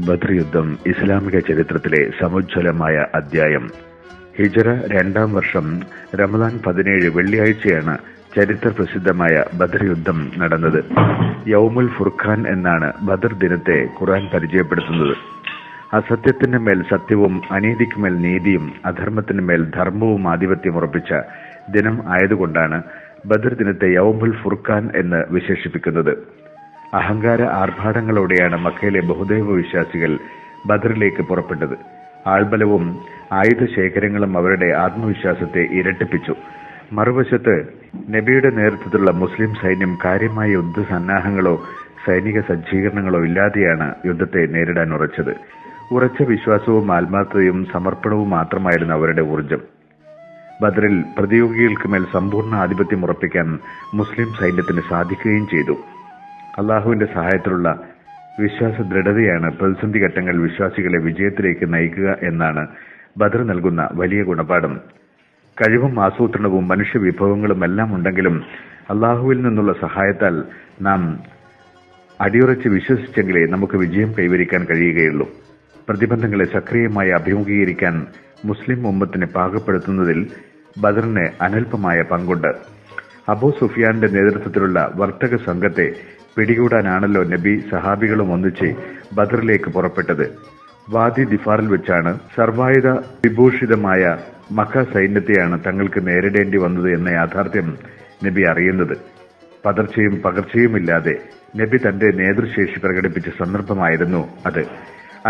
ബദർ യുദ്ധം ഇസ്ലാമിക ചരിത്രത്തിലെ സമുജ്വലമായ അധ്യായം. ഹിജറ 2-ാം വർഷം റമദാൻ 17 വെള്ളിയാഴ്ചയാണ് ചരിത്ര പ്രസിദ്ധമായ ബദർ യുദ്ധം നടന്നത്. യൗമുൽ ഫുർഖാൻ എന്നാണ് ബദർ ദിനത്തെ ഖുർആൻ പരിചയപ്പെടുത്തുന്നത്. അസത്യത്തിന് മേൽ സത്യവും അനീതിക്ക് മേൽ നീതിയും അധർമ്മത്തിന് മേൽ ധർമ്മവും ആധിപത്യം ഉറപ്പിച്ച ദിനം ആയതുകൊണ്ടാണ് ബദർ ദിനത്തെ യൗമുൽ ഫുർഖാൻ എന്ന് വിശേഷിപ്പിക്കുന്നത്. അഹങ്കാര ആർഭാടങ്ങളോടെയാണ് മക്കയിലെ ബഹുദൈവ വിശ്വാസികൾ ബദറിലേക്ക് പുറപ്പെട്ടത്. ആൾബലവും ആയുധശേഖരങ്ങളും അവരുടെ ആത്മവിശ്വാസത്തെ ഇരട്ടിപ്പിച്ചു. മറുവശത്ത് നബിയുടെ നേതൃത്വത്തിലുള്ള മുസ്ലിം സൈന്യം കാര്യമായ യുദ്ധസന്നാഹങ്ങളോ സൈനിക സജ്ജീകരണങ്ങളോ ഇല്ലാതെയാണ് യുദ്ധത്തെ നേരിടാൻ ഉറച്ചത്. ഉറച്ച വിശ്വാസവും ആത്മാർത്ഥതയും സമർപ്പണവും മാത്രമായിരുന്നു അവരുടെ ഊർജം. ബദറിൽ പ്രതിയോഗികൾക്ക് മേൽ സമ്പൂർണ്ണ ആധിപത്യം ഉറപ്പിക്കാൻ മുസ്ലിം സൈന്യത്തിന് സാധിക്കുകയും ചെയ്തു. അള്ളാഹുവിന്റെ സഹായത്തിലുള്ള വിശ്വാസ ദൃഢതയാണ് പ്രതിസന്ധി ഘട്ടങ്ങൾ വിശ്വാസികളെ വിജയത്തിലേക്ക് നയിക്കുക എന്നാണ് ബദർ നൽകുന്ന വലിയ ഗുണപാഠം. കഴിവും ആസൂത്രണവും മനുഷ്യവിഭവങ്ങളും എല്ലാം ഉണ്ടെങ്കിലും അള്ളാഹുവിൽ നിന്നുള്ള സഹായത്താൽ നാം അടിയുറച്ച് വിശ്വസിച്ചെങ്കിലേ നമുക്ക് വിജയം കൈവരിക്കാൻ കഴിയുകയുള്ളൂ. പ്രതിബന്ധങ്ങളെ സക്രിയമായി അഭിമുഖീകരിക്കാൻ മുസ്ലിം ഉമ്മത്തിനെ പാകപ്പെടുത്തുന്നതിൽ ബദറിന് അനൽപമായ പങ്കുണ്ട്. അബൂ സുഫിയാന്റെ നേതൃത്വത്തിലുള്ള വർത്തക സംഘത്തെ പിടികൂടാനാണല്ലോ നബി സഹാബികളും ഒന്നിച്ച് ബദറിലേക്ക് പുറപ്പെട്ടത്. വാദി ദിഫാറിൽ വെച്ചാണ് സർവായുധ വിഭൂഷിതമായ മക്ക സൈന്യത്തെയാണ് തങ്ങൾക്ക് നേരിടേണ്ടി വന്നത് എന്ന യാഥാർത്ഥ്യം നബി അറിയുന്നത്. പതർച്ചയും പകർച്ചയുമില്ലാതെ നബി തന്റെ നേതൃശേഷി പ്രകടിപ്പിച്ച സന്ദർഭമായിരുന്നു അത്.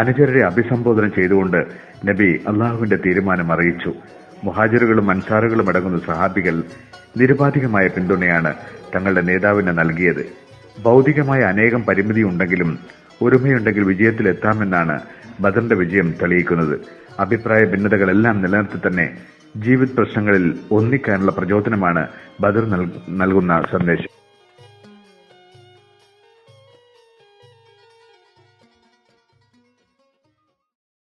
അനുചരരെ അഭിസംബോധന ചെയ്തുകൊണ്ട് നബി അള്ളാഹുവിന്റെ തീരുമാനം അറിയിച്ചു. മുഹാജിറുകളും അൻസാറുകളും അടങ്ങുന്ന സഹാബികൾ നിരുപാധികമായ പിന്തുണയാണ് തങ്ങളുടെ നേതാവിന് നൽകിയത്. ഭൗതികമായ അനേകം പരിമിതി ഉണ്ടെങ്കിലും ഒരുമയുണ്ടെങ്കിൽ വിജയത്തിലെത്താമെന്നാണ് ബദറിന്റെ വിജയം തെളിയിക്കുന്നത്. അഭിപ്രായ ഭിന്നതകളെല്ലാം നിലനിർത്തി തന്നെ ജീവിത പ്രശ്നങ്ങളിൽ ഒന്നിക്കാനുള്ള പ്രചോദനമാണ് ബദർ നൽകുന്ന സന്ദേശം.